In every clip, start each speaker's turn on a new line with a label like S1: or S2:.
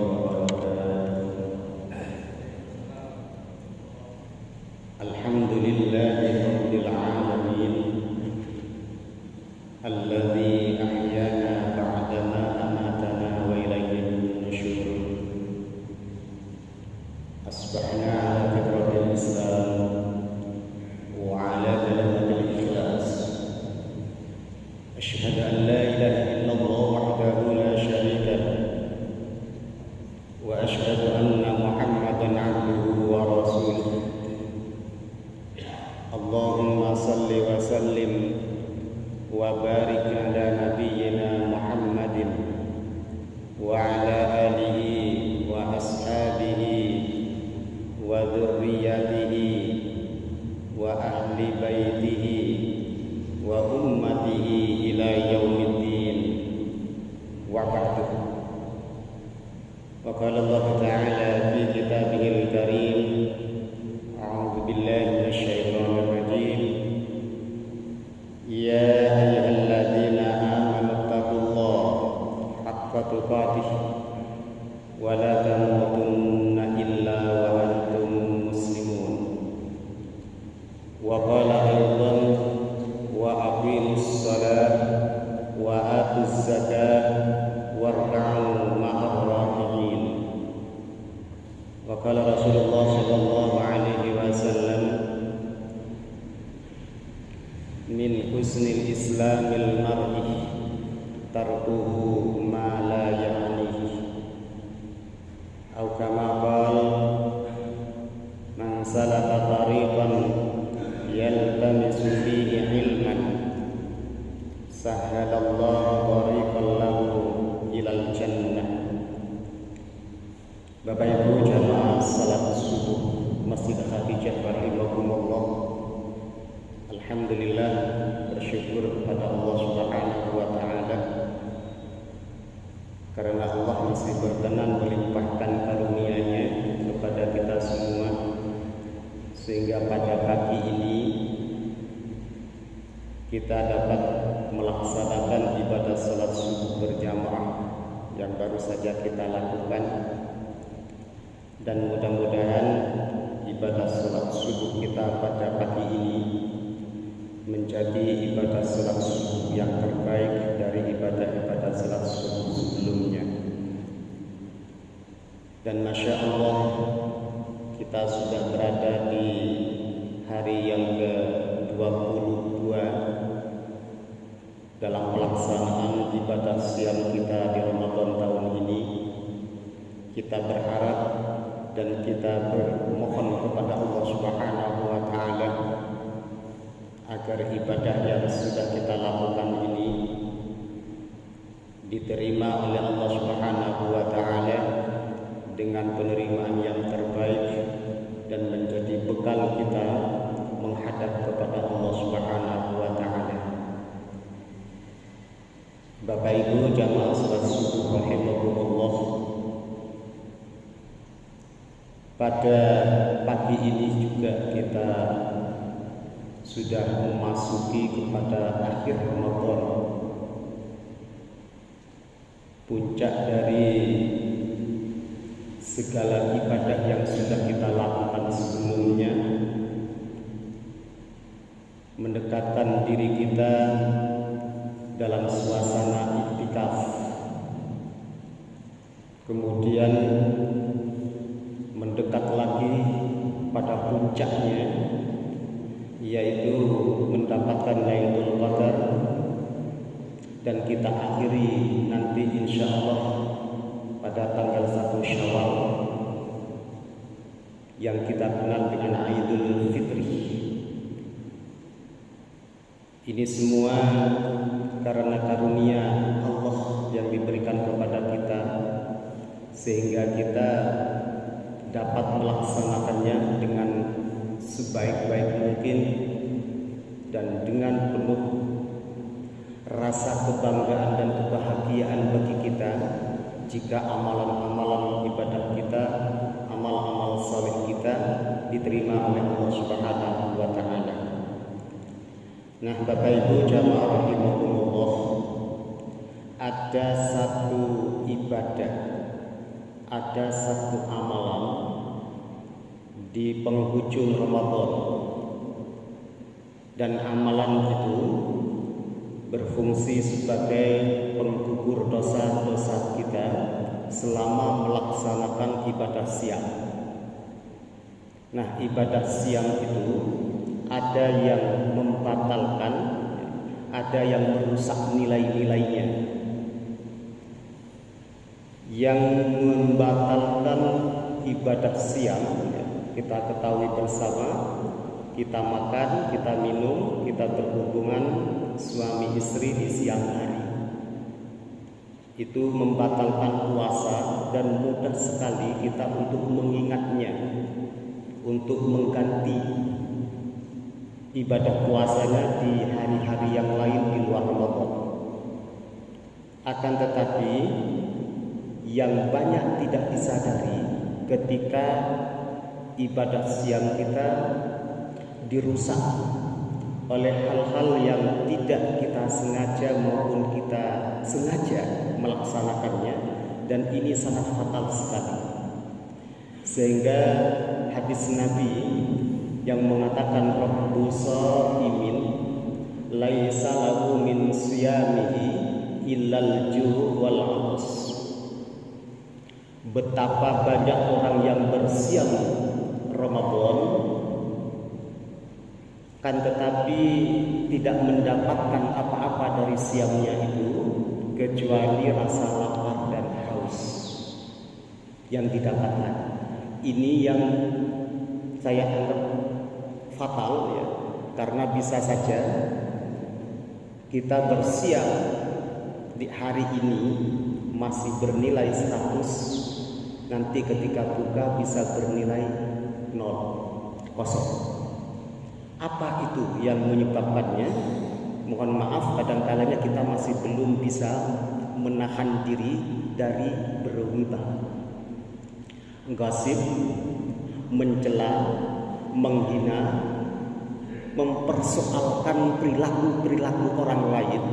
S1: وبركاته. الحمد لله رب العالمين الذي أحيانا بعدما أماتنا وإليه النشور. أصبحنا على فطرة الإسلام وعلى كلمة الإخلاص. أشهد أن لا إله إلا الله وحده لا شريك له، وأشهد أن محمدا عبده ورسوله. اللهم صل وسلم وبارك على نبينا محمد وعلى آله وأصحابه وذريته وأهل بيته وأمته إلى يوم الدين، وبعد. وقال الله تعالى في كتابه الكريم: أعوذ بالله من الشيطان الرجيم. يا أيها الذين آمنوا اتقوا الله حق تقاته ولا تموتن إلا وأنتم مسلمون. وقال أيضا: وأقيموا الصلاة وآتوا الزكاة واركعوا مع الراكعين. وقال رسول الله صلى الله عليه وسلم: من حسن الإسلام المرء تركه ما لا يعنيه، أو كما قال: من سلك طريقا يلتمس فيه علما سهل الله طريقا له إلى الجنة. Bapak Ibu jamaah salat subuh Masjid Khadijah rahimakumullah. Alhamdulillah, bersyukur kepada Allah Subhanahu wa taala karena Allah masih berkenan melimpahkan karunia-Nya kepada kita semua, sehingga pada pagi ini kita dapat melaksanakan ibadah salat subuh berjamaah yang baru saja kita lakukan. Dan mudah-mudahan ibadah salat subuh kita pada pagi ini menjadi ibadah salat subuh yang terbaik dari ibadah-ibadah salat subuh sebelumnya. Dan Masya Allah, kita sudah berada di hari yang ke-22 dalam pelaksanaan ibadah siam kita di Ramadan tahun ini. Kita berharap dan kita bermohon kepada Allah Subhanahu wa taala agar ibadah yang sudah kita lakukan ini diterima oleh Allah Subhanahu wa taala dengan penerimaan yang terbaik dan menjadi bekal kita menghadap kepada Allah Subhanahu wa taala. Bapak Ibu jamaah salat subuh rahimakumullah, pada pagi ini juga kita sudah memasuki kepada akhir Ramadan, puncak dari segala ibadah yang sudah kita lakukan sebelumnya, mendekatkan diri kita dalam suasana iktikaf, kemudian mendekat lagi pada puncaknya, yaitu mendapatkan Lailatul Qadar, dan kita akhiri nanti insya Allah pada tanggal 1 Syawal yang kita kenal dengan Idul Fitri. Ini semua karena karunia Allah yang diberikan kepada kita, sehingga kita dapat melaksanakannya dengan sebaik-baik mungkin dan dengan penuh rasa kebanggaan dan kebahagiaan bagi kita jika amalan-amalan ibadah kita, amal-amal saleh kita diterima oleh Allah Subhanahu wa taala. Nah, Bapak Ibu jamaah rahimakumullah, ada satu ibadah ada satu amalan di penghujung Ramadan, dan amalan itu berfungsi sebagai penggugur dosa-dosa kita selama melaksanakan ibadah siam. Nah, ibadah siam itu ada yang membatalkan, ada yang merusak nilai-nilainya. Yang membatalkan ibadah siam, kita ketahui bersama, kita makan, kita minum, kita berhubungan suami istri di siang hari. Itu membatalkan puasa, dan mudah sekali kita untuk mengingatnya, untuk mengganti ibadah puasanya di hari-hari yang lain di luar Ramadan. Akan tetapi yang banyak tidak disadari, ketika ibadah siam kita dirusak oleh hal-hal yang tidak kita sengaja maupun kita sengaja melaksanakannya, dan ini sangat fatal sekali. Sehingga hadis Nabi yang mengatakan Rabbu shaimin laisa lahu min siyamihi illal ju' wal 'atas. Betapa banyak orang yang bersiam Ramadan kan tetapi tidak mendapatkan apa-apa dari siamnya itu kecuali rasa lapar dan haus yang didapatkan. Ini yang saya anggap fatal, ya, karena bisa saja kita bersiam di hari ini masih bernilai 100, nanti ketika buka bisa bernilai 0, kosong. Apa itu yang menyebabkannya? Mohon maaf, kadang-kadangnya kita masih belum bisa menahan diri dari berghibah, gosip, mencela, menghina, mempersoalkan perilaku orang lain,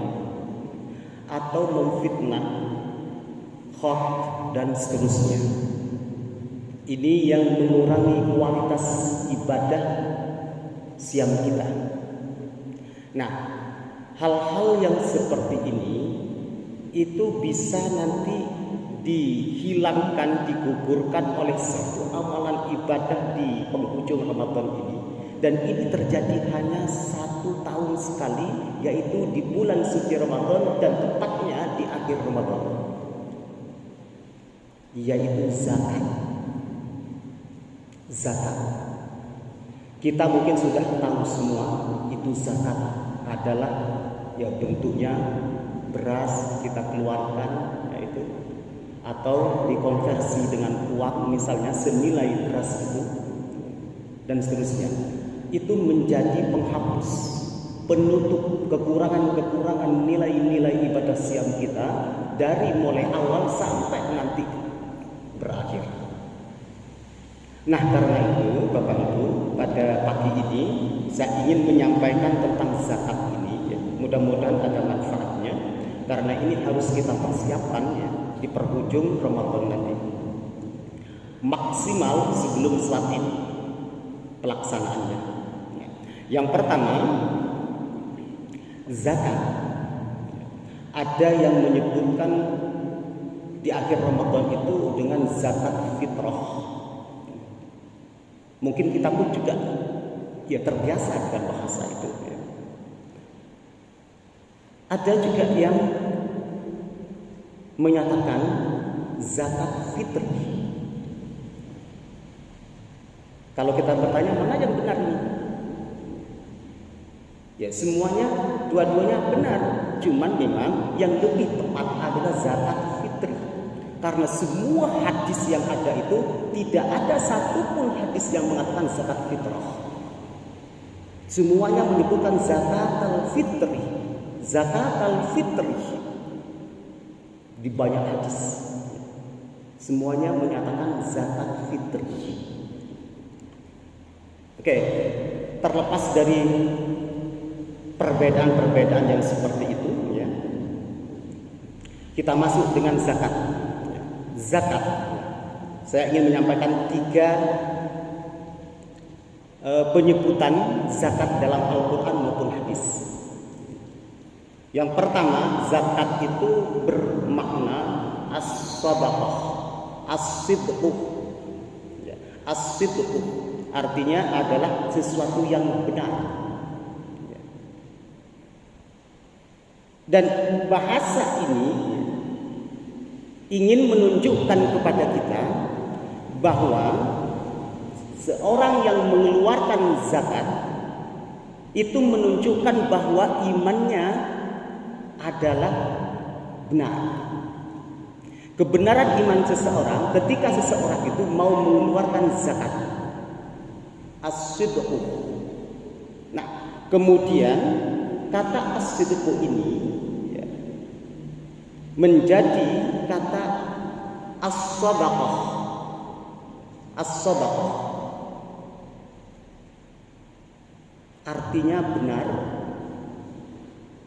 S1: atau memfitnah, khot, dan seterusnya. Ini yang mengurangi kualitas ibadah siam kita. Nah, hal-hal yang seperti ini itu bisa nanti dihilangkan, digugurkan oleh satu amalan ibadah di penghujung Ramadan ini. Dan ini terjadi hanya 1 tahun sekali, yaitu di bulan suci Ramadan, dan tepatnya di akhir Ramadan, yaitu zakat. Zakat, kita mungkin sudah tahu semua, itu zakat adalah ya bentuknya beras kita keluarkan, yaitu atau dikonversi dengan uang, misalnya senilai beras itu, dan seterusnya. Itu menjadi penghapus, penutup kekurangan-kekurangan nilai-nilai ibadah siam kita dari mulai awal sampai nanti berakhir. Nah, karena itu Bapak Ibu, pada pagi ini saya ingin menyampaikan tentang zakat ini, ya. Mudah-mudahan ada manfaatnya, karena ini harus kita persiapkan, ya, di penghujung Ramadan nanti. Maksimal sebelum salat Id pelaksanaannya. Yang pertama, zakat. Ada yang menyebutkan di akhir Ramadan itu dengan zakat fitrah. Mungkin kita pun juga ya terbiasa dengan bahasa itu, ya. Ada juga yang menyatakan zakat fitri. Kalau kita bertanya mana yang benar ini? Ya, semuanya, dua-duanya benar. Cuman memang yang lebih tepat adalah zakat fitri. Karena semua hadis yang ada itu tidak ada satupun hadis yang mengatakan zakat fitrah. Semuanya menyebutkan zakat al-fitri, zakat al-fitri. Di banyak hadis semuanya menyatakan zakat fitri. Oke, terlepas dari perbedaan-perbedaan yang seperti itu, ya, kita masuk dengan zakat. Zakat saya ingin menyampaikan 3 penyebutan zakat dalam Al-Quran maupun hadis. Yang pertama, zakat itu bermakna as-sadaqah, as-sidqu. As-sidqu artinya adalah sesuatu yang benar. Dan bahasa ini ingin menunjukkan kepada kita bahwa seorang yang mengeluarkan zakat itu menunjukkan bahwa imannya adalah benar. Kebenaran iman seseorang ketika seseorang itu mau mengeluarkan zakat. As-sidqu. Nah, kemudian kata as-sidqu ini menjadi kata as-sadaqah. As-sadaqah artinya benar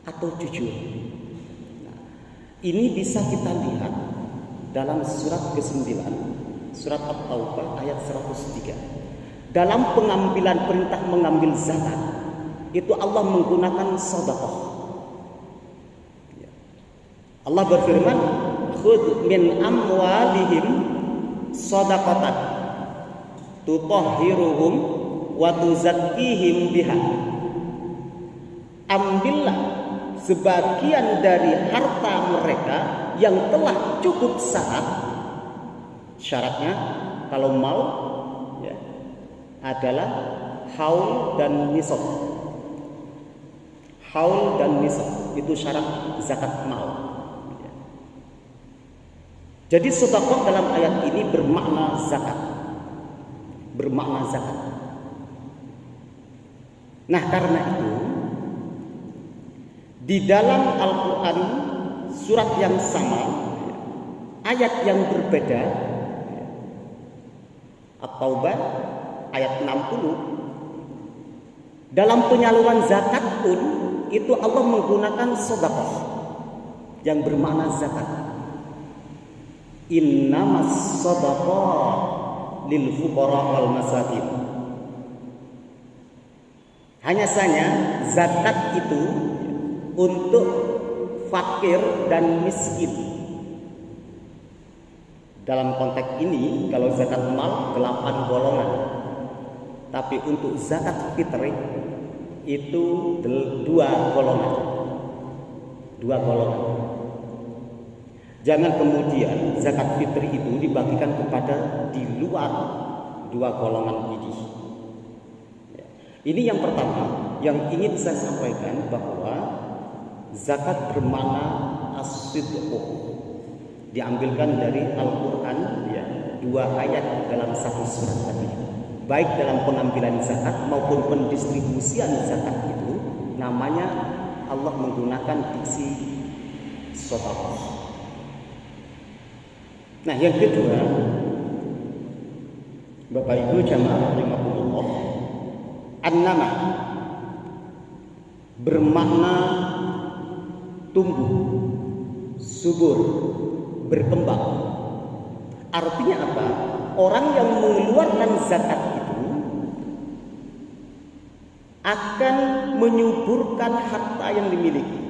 S1: atau jujur. Nah, ini bisa kita lihat dalam surat ke-9, surat At-Taubah ayat 103. Dalam pengambilan perintah mengambil zakat, itu Allah menggunakan sedekah. Allah berfirman, "Khudh min amwalihim shadaqatan tutahhiruhum wa tuzakkihim biha." Ambillah sebagian dari harta mereka yang telah cukup syarat. Syaratnya kalau mau ya, adalah haul dan nisab. Haul dan nisab itu syarat zakat mal. Jadi sedekah dalam ayat ini bermakna zakat. Bermakna zakat. Nah, karena itu di dalam Al-Quran surat yang sama, ayat yang berbeda, At-Taubah ayat 60, dalam penyaluran zakat pun itu Allah menggunakan sedekah yang bermakna zakat. Innamas shadaqah lil fuqara wal masakin. Hanya saja zakat itu untuk fakir dan miskin. Dalam konteks ini kalau zakat mal 8 golongan. Tapi untuk zakat fitri itu 2 golongan. 2 golongan. Jangan kemudian zakat fitri itu dibagikan kepada di luar 2 golongan ini. Ini yang pertama yang ingin saya sampaikan, bahwa zakat bermakna as-sidqu. Diambilkan dari Al-Quran ya, 2 ayat dalam 1 surat tadi. Baik dalam pengambilan zakat maupun pendistribusian zakat itu namanya Allah menggunakan diksi sedekah. Nah, yang kedua, Bapak Ibu jamaah rahimakumullah, an-nama bermakna tumbuh, subur, berkembang. Artinya apa? Orang yang mengeluarkan zakat itu akan menyuburkan harta yang dimiliki,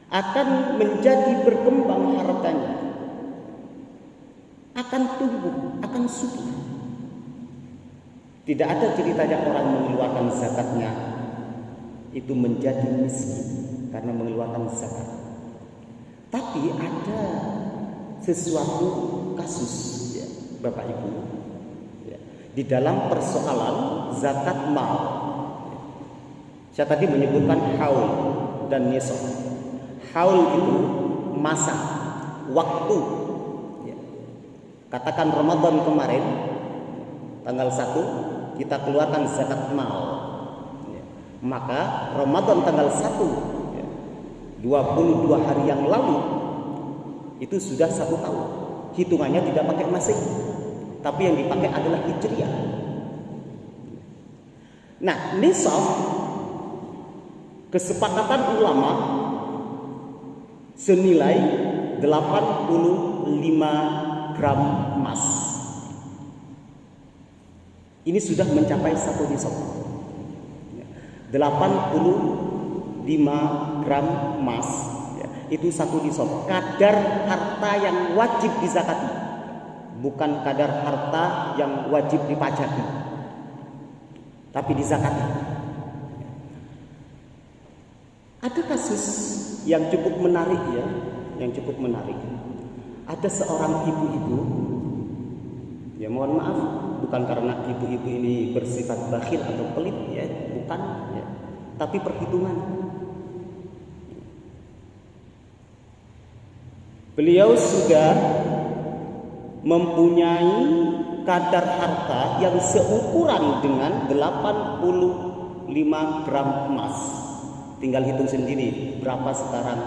S1: akan menjadi berkembang hartanya, akan tumbuh, akan subur. Tidak ada ceritanya orang mengeluarkan zakatnya itu menjadi miskin karena mengeluarkan zakat. Tapi ada sesuatu kasus ya, Bapak Ibu ya, di dalam persoalan zakat mal. Saya tadi menyebutkan haul dan nisab. Haul itu masa, waktu ya. Katakan Ramadan kemarin tanggal 1 kita keluarkan zakat mal ya. Maka Ramadan tanggal 1 ya, 22 hari yang lalu itu sudah 1 tahun. Hitungannya tidak pakai Masehi, tapi yang dipakai adalah Hijriah. Nah, nisab kesepakatan ulama senilai 85 gram emas. Ini sudah mencapai 1 nisab. 85 gram emas, itu 1 nisab. Kadar harta yang wajib dizakati, bukan kadar harta yang wajib dipajaki, tapi dizakati. Ada kasus yang cukup menarik ya, yang cukup menarik. Ada seorang ibu-ibu, ya mohon maaf, bukan karena ibu-ibu ini bersifat bakhil atau pelit ya, bukan ya, tapi perhitungan. Beliau sudah mempunyai kadar harta yang seukuran dengan 85 gram emas. Tinggal hitung sendiri berapa sekarang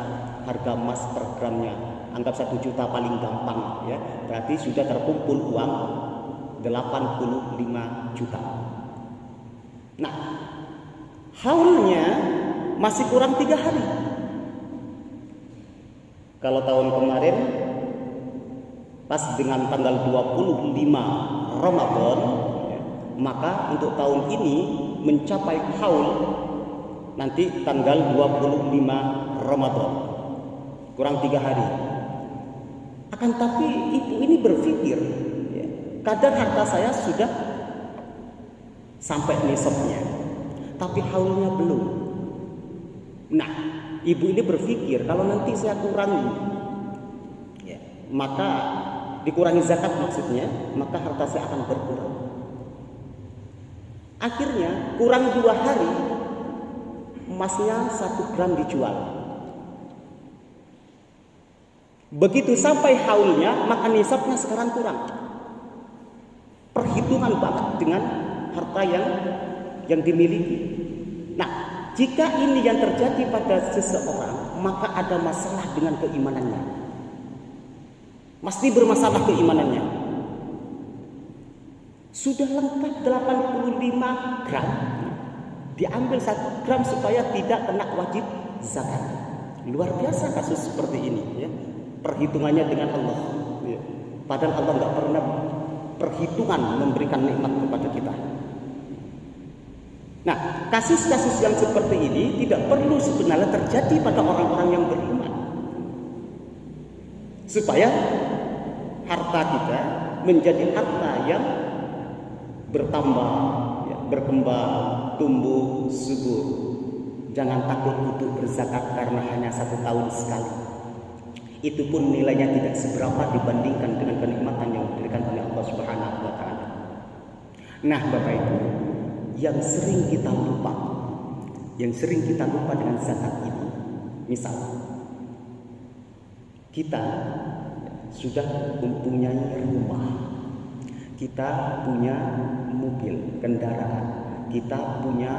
S1: harga emas per gramnya. Anggap 1 juta paling gampang ya. Berarti sudah terkumpul uang 85 juta. Nah, haulnya masih kurang 3 hari. Kalau tahun kemarin pas dengan tanggal 25 Ramadan, maka untuk tahun ini mencapai haul nanti tanggal 25 Ramadan, kurang 3 hari. Akan tapi ibu ini berpikir ya, kadar harta saya sudah sampai nisabnya, tapi haulnya belum. Nah, ibu ini berpikir kalau nanti saya kurangi ya, maka dikurangi zakat maksudnya, maka harta saya akan berkurang. Akhirnya kurang 2 hari emasnya 1 gram dijual. Begitu sampai haulnya, maka nisabnya sekarang kurang. Perhitungan banget dengan harta yang dimiliki. Nah, jika ini yang terjadi pada seseorang, maka ada masalah dengan keimanannya. Mesti bermasalah keimanannya. Sudah lengkap 85 gram, diambil 1 gram supaya tidak kena wajib zakat. Luar biasa kasus seperti ini ya. Perhitungannya dengan Allah ya. Padahal Allah nggak pernah perhitungan memberikan nikmat kepada kita. Nah, kasus-kasus yang seperti ini tidak perlu sebenarnya terjadi pada orang-orang yang beriman, supaya harta kita menjadi harta yang bertambah ya, berkembang, tumbuh, subur. Jangan takut untuk berzakat karena hanya 1 tahun sekali. Itu pun nilainya tidak seberapa dibandingkan dengan kenikmatan yang diberikan oleh Allah Subhanahu wa taala. Nah, Bapak Ibu, yang sering kita lupa dengan zakat ini. Misal kita sudah mempunyai rumah, kita punya mobil, kendaraan, kita punya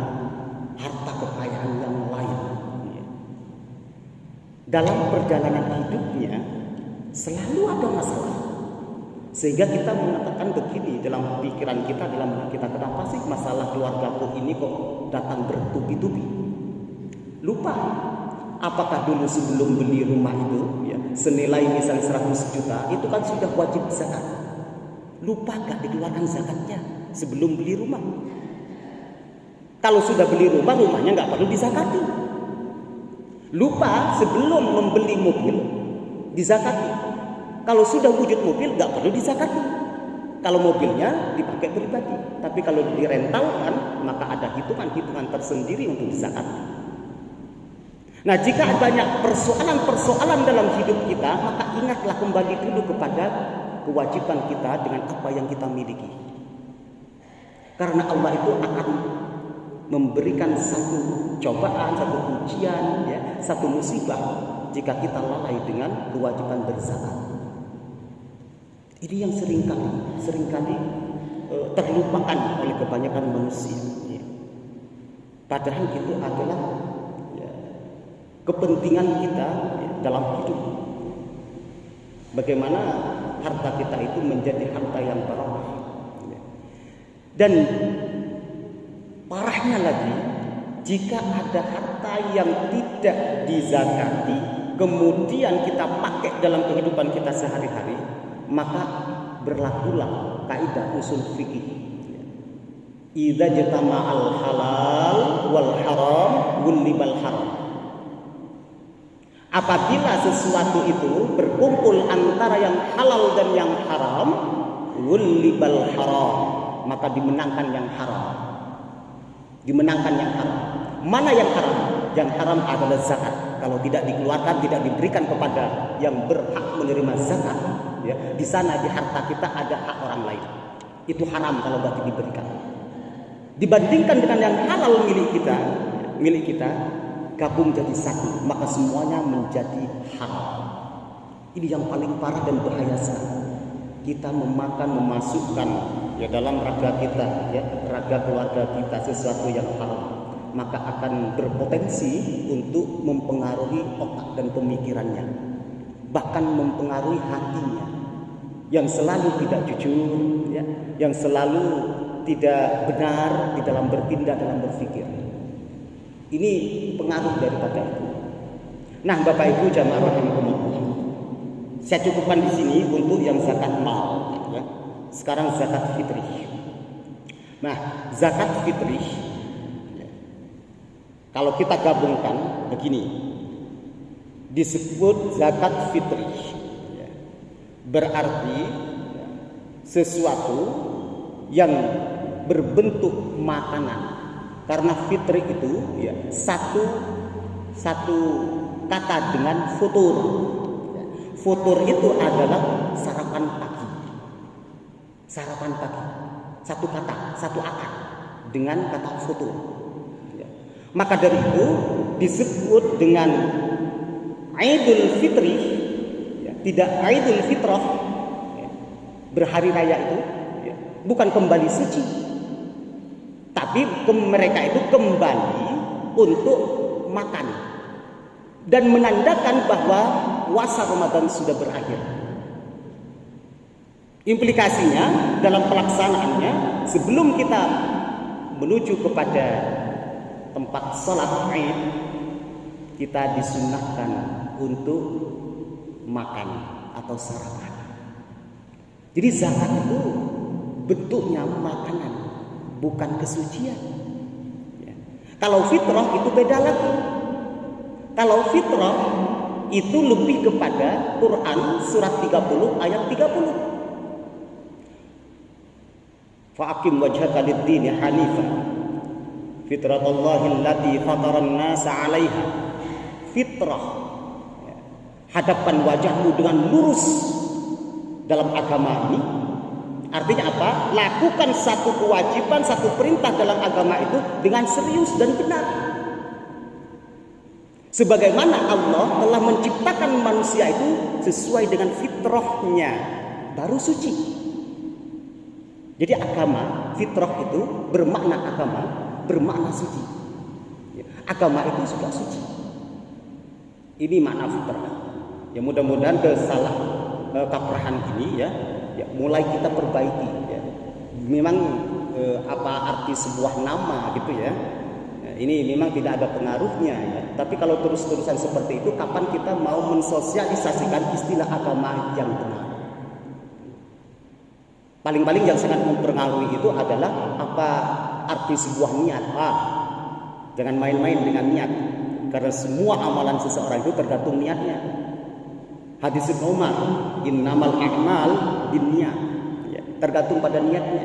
S1: harta kekayaan yang lain. Dalam perjalanan hidupnya selalu ada masalah, sehingga kita mengatakan begini dalam pikiran kita, dalam benak kita, kenapa sih masalah keluargaku ini kok datang bertubi-tubi? Lupa, apakah dulu sebelum beli rumah itu ya, senilai misalnya 100 juta itu kan sudah wajib zakat? Lupa gak dikeluarkan zakatnya sebelum beli rumah? Kalau sudah beli rumah, rumahnya gak perlu dizakati. Lupa sebelum membeli mobil dizakati. Kalau sudah wujud mobil gak perlu dizakati. Kalau mobilnya dipakai pribadi, tapi kalau direntalkan maka ada hitungan-hitungan tersendiri untuk dizakati. Nah, jika banyak persoalan-persoalan dalam hidup kita, maka ingatlah kembali dulu kepada kewajiban kita dengan apa yang kita miliki. Karena Allah itu akan memberikan satu cobaan, satu ujian, ya, satu musibah jika kita lalai dengan kewajiban berzakat. Ini yang seringkali terlupakan oleh kebanyakan manusia. Ya. Padahal itu adalah ya, kepentingan kita ya, dalam hidup. Bagaimana harta kita itu menjadi harta yang barokah. Ya. Dan parahnya lagi, jika ada harta yang tidak dizakati, kemudian kita pakai dalam kehidupan kita sehari-hari, maka berlakulah kaidah usul fikih. Idza jatama'al halal wal haram wulibal haram. Apabila sesuatu itu berkumpul antara yang halal dan yang haram, wulibal haram, maka dimenangkan yang haram. Dimenangkan yang haram. Mana yang haram? Yang haram adalah zakat. Kalau tidak dikeluarkan, tidak diberikan kepada yang berhak menerima zakat, ya, di sana di harta kita ada hak orang lain. Itu haram kalau tidak diberikan. Dibandingkan dengan yang halal milik kita gabung jadi satu, maka semuanya menjadi halal. Ini yang paling parah dan bahaya sekali. Kita memasukkan ya dalam raga kita, ya, raga keluarga kita sesuatu yang haram, maka akan berpotensi untuk mempengaruhi otak dan pemikirannya, bahkan mempengaruhi hatinya yang selalu tidak jujur, ya, yang selalu tidak benar di dalam bertindak, dalam berpikir. Ini pengaruh daripada itu. Nah, Bapak Ibu jamaah rahimakumullah, saya cukupkan di sini untuk yang zakat mal, ya. Sekarang zakat fitrih. Nah, zakat fitrih, ya, kalau kita gabungkan begini, disebut zakat fitrih, ya, berarti ya, sesuatu yang berbentuk makanan. Karena fitri itu ya satu kata dengan futur. Futur itu adalah sarapan pagi. Sarapan pagi. Satu kata, satu akar dengan kata futur. Ya. Maka dari itu disebut dengan Idul Fitri, ya, tidak Idul Fitrah, ya, berhari raya itu, ya, bukan kembali suci. Tapi mereka itu kembali untuk makan dan menandakan bahwa puasa Ramadan sudah berakhir. Implikasinya dalam pelaksanaannya, sebelum kita menuju kepada tempat sholat Id, kita disunahkan untuk makan atau sarapan. Jadi zakat itu bentuknya makanan, bukan kesucian. Ya. Kalau fitrah itu beda lagi. Kalau fitrah itu lebih kepada Quran surat 30 ayat 30. Fa'aqim wajhaka lid-dini hanifan fitratallahi allati fataran nasa 'alaiha. Fitrah, ya, hadapan wajahmu dengan lurus dalam agama ini. Artinya apa? Lakukan satu kewajiban, satu perintah dalam agama itu dengan serius dan benar. Sebagaimana Allah telah menciptakan manusia itu sesuai dengan fitrahnya, baru suci. Jadi agama, fitrah itu bermakna agama, bermakna suci. Agama itu sudah suci. Ini makna fitrah. Ya, mudah-mudahan kesalah kaprahan ini ya mulai kita perbaiki, ya. Memang apa arti sebuah nama gitu ya, ini memang tidak ada pengaruhnya, ya. Tapi kalau terus-terusan seperti itu, kapan kita mau mensosialisasikan istilah agama yang benar? Paling-paling yang sangat mempengaruhi itu adalah apa arti sebuah niat. Jangan main-main dengan niat, karena semua amalan seseorang itu tergantung niatnya. Hadis Umar, innamal a'mal binniyat, ya, tergantung pada niatnya.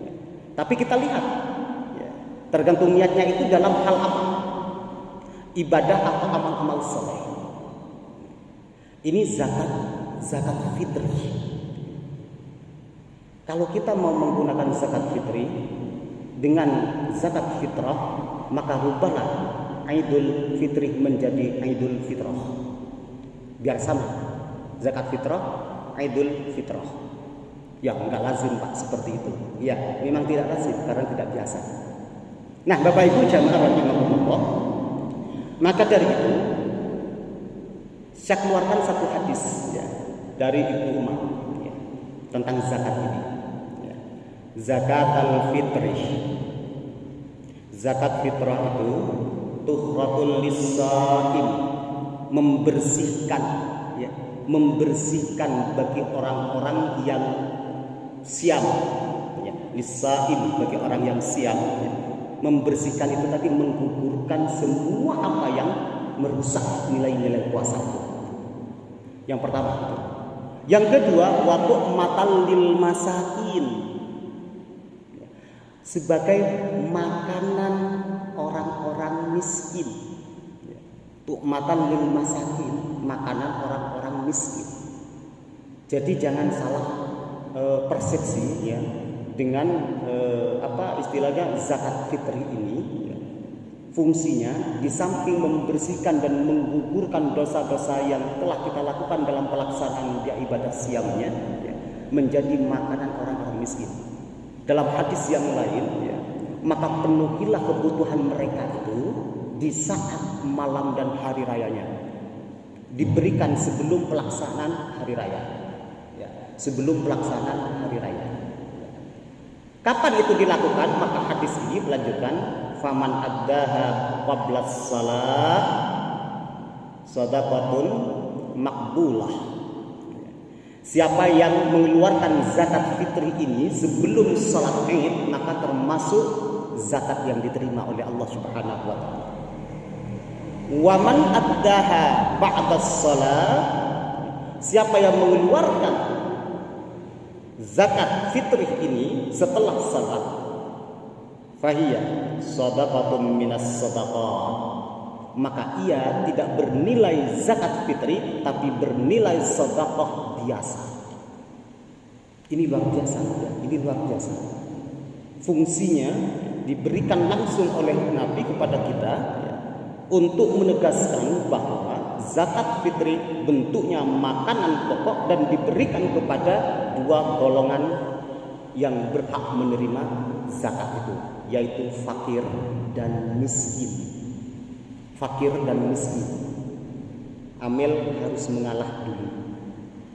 S1: Ya. Tapi kita lihat, ya, tergantung niatnya itu dalam hal apa? Ibadah atau amal-amal soleh. Ini zakat fitri. Kalau kita mau menggunakan zakat fitri dengan zakat fitrah, maka rubahlah Idul Fitri menjadi Idul Fitrah. Biar sama, zakat fitrah, Idul Fitrah. Ya, enggak lazim Pak seperti itu. Ya, memang tidak lazim karena tidak biasa. Nah, Bapak Ibu jamaah rahimakumullah, maka dari itu saya keluarkan satu hadis, ya, dari Ibnu Umar, ya, tentang zakat ini, ya. Zakat al-fitri. Zakat fitrah itu tuhratul lis-shaim, membersihkan, ya, membersihkan bagi orang-orang yang siam, ya, lisaim bagi orang yang siam, ya. Membersihkan itu tadi menggugurkan semua apa yang merusak nilai-nilai puasa itu. Yang pertama itu. Yang kedua, waktu matal lil masakin, sebagai makanan orang-orang miskin. Tu'matan lil masakin, makanan orang-orang miskin. Jadi jangan salah persepsi ya dengan apa istilahnya zakat fitri ini ya. Fungsinya di samping membersihkan dan menggugurkan dosa-dosa yang telah kita lakukan dalam pelaksanaan ibadah siamnya ya, menjadi makanan orang-orang miskin. Dalam hadis yang lain ya, maka penuhilah kebutuhan mereka itu di saat malam dan hari rayanya, diberikan sebelum pelaksanaan hari raya ya, sebelum pelaksanaan hari raya. Kapan itu dilakukan? Maka hadis ini melanjutkan, faman addaha qabla shalah shadaqatun maqbulah. Siapa yang mengeluarkan zakat fitri ini sebelum salat Id, maka termasuk zakat yang diterima oleh Allah Subhanahu wa taala. Wa man addaha ba'da shalah, siapa yang mengeluarkan zakat fitri ini setelah salat, fahiya shadaqatun minas shadaqat, maka ia tidak bernilai zakat fitri tapi bernilai sedekah biasa. Ini luar biasa ya, ini luar biasa. Fungsinya diberikan langsung oleh Nabi kepada kita ya, untuk menegaskan bahwa zakat fitri bentuknya makanan pokok dan diberikan kepada dua golongan yang berhak menerima zakat itu, yaitu fakir dan miskin. Fakir dan miskin. Amil harus mengalah dulu.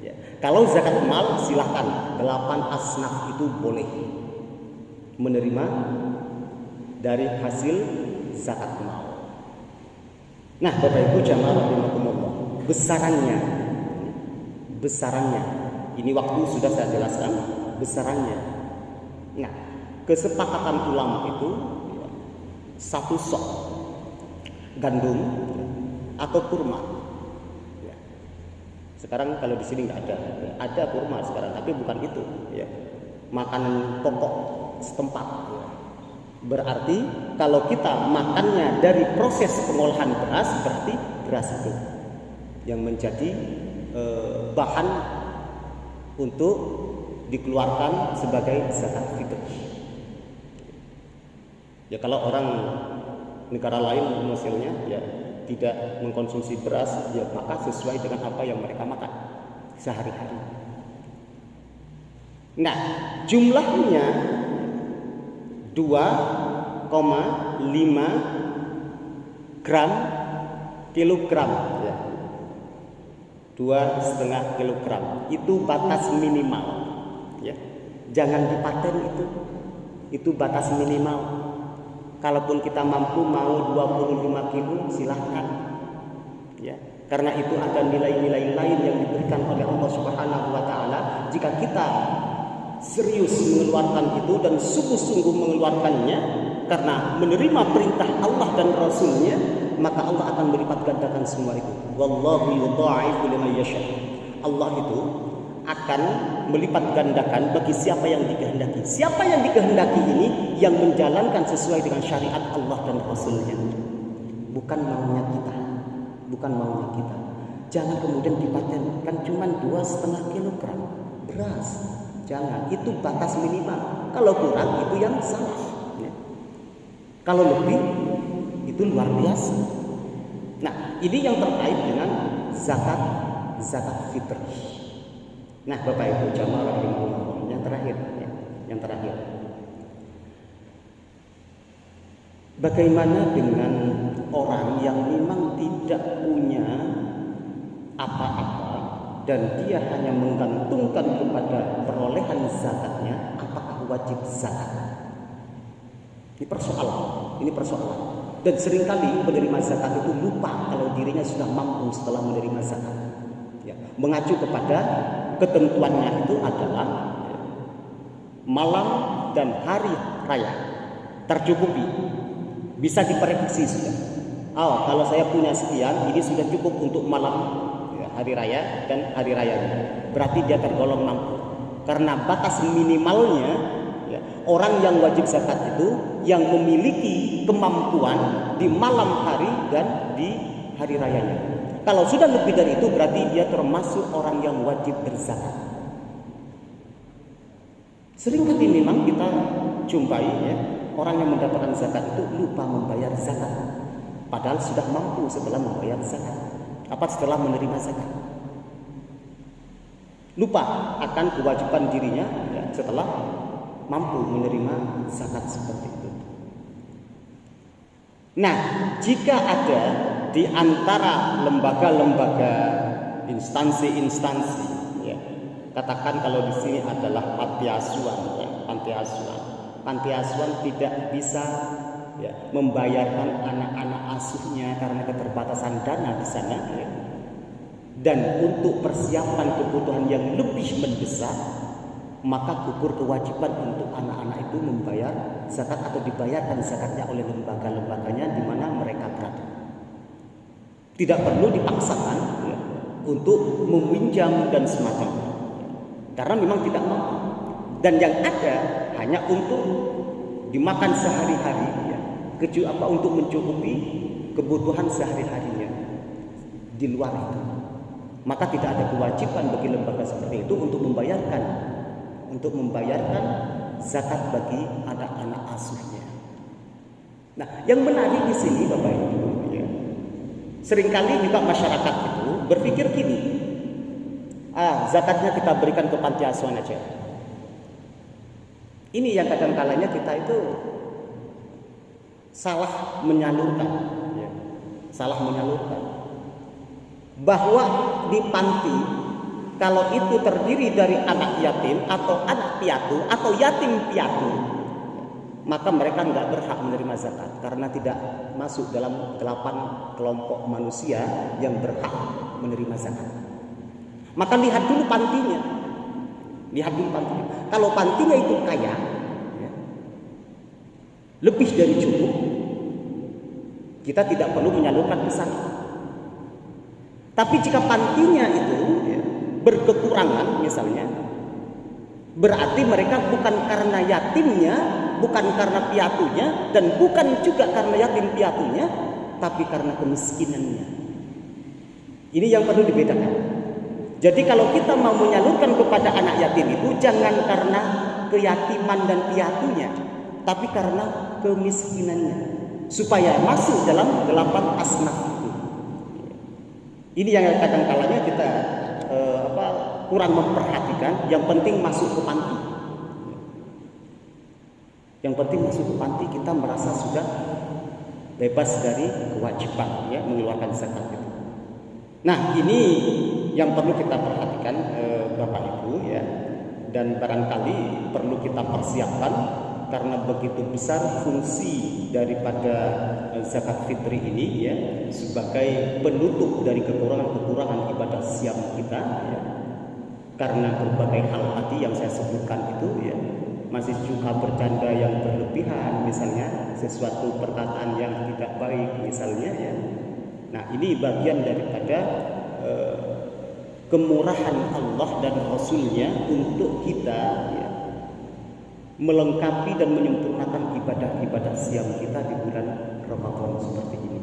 S1: Ya. Kalau zakat mal silahkan, 8 asnaf itu boleh menerima dari hasil zakat mal. Nah, Bapak Ibu jamaah rahimakumullah, besarannya, ini waktu sudah saya jelaskan besarannya. Nah, kesepakatan ulama itu satu sok gandum atau kurma. Ya. Sekarang kalau di sini nggak ada kurma sekarang, tapi bukan itu. Ya. Makanan pokok setempat. Ya. Berarti kalau kita makannya dari proses pengolahan beras, berarti beras itu yang menjadi bahan untuk dikeluarkan sebagai zakat fitr. Ya kalau orang negara lain misalnya ya tidak mengkonsumsi beras, ya maka sesuai dengan apa yang mereka makan sehari-hari. Nah, jumlahnya 2,5 gram kilogram ya. 2,5 kilogram itu batas minimal ya. Jangan dipaten itu batas minimal. Kalaupun kita mampu mau 25 kilo silahkan ya. Karena itu ada nilai-nilai lain yang diberikan oleh Allah Subhanahu wa taala. Jika kita serius mengeluarkan itu dan sungguh-sungguh mengeluarkannya karena menerima perintah Allah dan Rasulnya, maka Allah akan melipat gandakan semua itu. Wallahu yudha'ifu liman yasha. Allah itu akan melipat gandakan bagi siapa yang dikehendaki. Siapa yang dikehendaki ini yang menjalankan sesuai dengan syariat Allah dan Rasulnya, bukan maunya kita, bukan maunya kita. Jangan kemudian dipatenkan cuma 2,5 kilogram beras. Jangan, itu batas minimal. Kalau kurang itu yang salah ya. Kalau lebih itu luar biasa. Nah, ini yang terkait dengan zakat fitr. Nah, Bapak Ibu jamaah rahimahullah, yang terakhir ya, yang terakhir. Bagaimana dengan orang yang memang tidak punya apa-apa dan dia hanya menggantungkan kepada perolehan zakatnya, apakah wajib zakat? Ini persoalan. Dan seringkali penerima zakat itu lupa kalau dirinya sudah mampu setelah menerima zakat. Ya, mengacu kepada ketentuannya itu adalah malam dan hari raya tercukupi, bisa diprediksi sudah. Oh, kalau saya punya sekian, ini sudah cukup untuk malam ya, hari raya dan hari raya. Berarti dia tergolong mampu. Karena batas minimalnya ya, orang yang wajib zakat itu yang memiliki kemampuan di malam hari dan di hari rayanya. Kalau sudah lebih dari itu berarti dia termasuk orang yang wajib berzakat. Seringkali memang kita jumpai ya, orang yang mendapatkan zakat itu lupa membayar zakat. Padahal sudah mampu setelah membayar zakat. Setelah menerima zakat. Lupa akan kewajiban dirinya ya, setelah mampu menerima zakat seperti itu. Nah, jika ada di antara lembaga-lembaga, instansi-instansi, ya, katakan kalau di sini adalah panti asuhan, ya, panti asuhan tidak bisa ya, membayarkan anak-anak asuhnya karena keterbatasan dana di sana, ya. Dan untuk persiapan kebutuhan yang lebih mendesak, maka gugur kewajiban untuk anak-anak itu membayar zakat atau dibayarkan zakatnya oleh lembaga-lembaganya di mana mereka berada. Tidak perlu dipaksakan ya, untuk meminjam dan semacamnya, karena memang tidak mampu. Dan yang ada hanya untuk dimakan sehari-hari. Untuk mencukupi kebutuhan sehari-harinya di luar itu, maka tidak ada kewajiban bagi lembaga seperti itu untuk membayarkan zakat bagi anak-anak asuhnya. Nah, yang menarik di sini Bapak Ibu, ya, seringkali juga masyarakat itu berpikir gini, zakatnya kita berikan ke panti asuhan aja. Ini yang kadang-kalanya kita itu salah menyalurkan, ya. Bahwa di panti kalau itu terdiri dari anak yatim atau anak piatu atau yatim piatu, maka mereka nggak berhak menerima zakat karena tidak masuk dalam 8 kelompok manusia yang berhak menerima zakat. Maka lihat dulu pantinya. Kalau pantinya itu kaya, ya, lebih dari cukup, kita tidak perlu menyalurkan ke sana. Tapi jika pantinya itu ya, berkekurangan misalnya, berarti mereka bukan karena yatimnya, bukan karena piatunya, dan bukan juga karena yatim piatunya, tapi karena kemiskinannya. Ini yang perlu dibedakan. Jadi kalau kita mau menyalurkan kepada anak yatim itu jangan karena keyatiman dan piatunya, tapi karena kemiskinannya, supaya masuk dalam 8 asnaf itu. Ini yang kadang-kalanya kita kurang memperhatikan. Yang penting masuk ke panti. Kita merasa sudah bebas dari kewajiban ya, mengeluarkan zakat itu. Nah, ini yang perlu kita perhatikan Bapak Ibu ya, dan barangkali perlu kita persiapkan karena begitu besar fungsi daripada zakat fitri ini ya, sebagai penutup dari kekurangan ibadah siam kita ya. Karena berbagai hal tadi yang saya sebutkan itu ya, masih suka bercanda yang berlebihan misalnya, sesuatu perkataan yang tidak baik misalnya ya. Nah, ini bagian daripada kemurahan Allah dan Rasulnya untuk kita ya, melengkapi dan menyempurnakan ibadah-ibadah siam kita di bulan Ramadan seperti ini.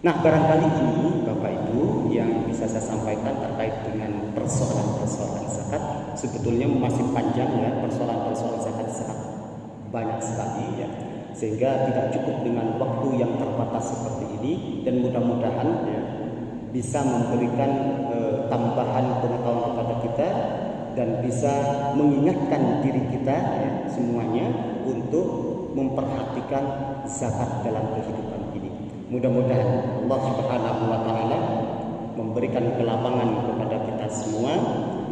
S1: Nah, barangkali ini Bapak Ibu yang bisa saya sampaikan terkait dengan persoalan-persoalan zakat. Sebetulnya masih panjang ya, persoalan-persoalan zakat sangat banyak sekali ya, sehingga tidak cukup dengan waktu yang terbatas seperti ini. Dan mudah-mudahan ya, bisa memberikan tambahan pengetahuan kepada kita dan bisa mengingatkan diri kita ya, semuanya untuk memperhatikan zakat dalam kehidupan ini. Mudah-mudahan Allah Subhanahu wa taala memberikan kelapangan kepada kita semua,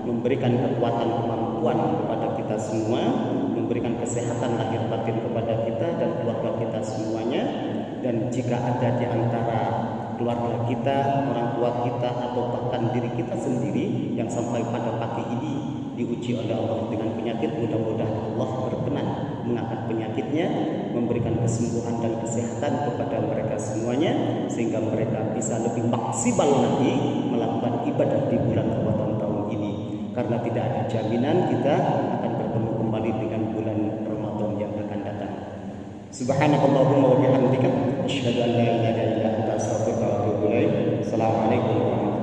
S1: memberikan kekuatan kemampuan kepada kita semua, memberikan kesehatan lahir batin kepada kita dan keluarga kita semuanya. Dan jika ada di antara keluarga kita, orang tua kita, atau bahkan diri kita sendiri yang sampai pada pagi ini diuji oleh Allah dengan penyakit, mudah-mudahan Allah berkenan mengangkat penyakitnya, memberikan kesembuhan dan kesehatan kepada mereka semuanya, sehingga mereka bisa lebih maksimal lagi melakukan ibadah di bulan Ramadan tahun ini. Karena tidak ada jaminan kita akan bertemu kembali dengan bulan Ramadan yang akan datang. Subhanakallahumma wa bihamdika asyhadu an la ilaha illa anta astaghfiruka wa atubu ilaik. Assalamualaikum warahmatullahi wabarakatuh.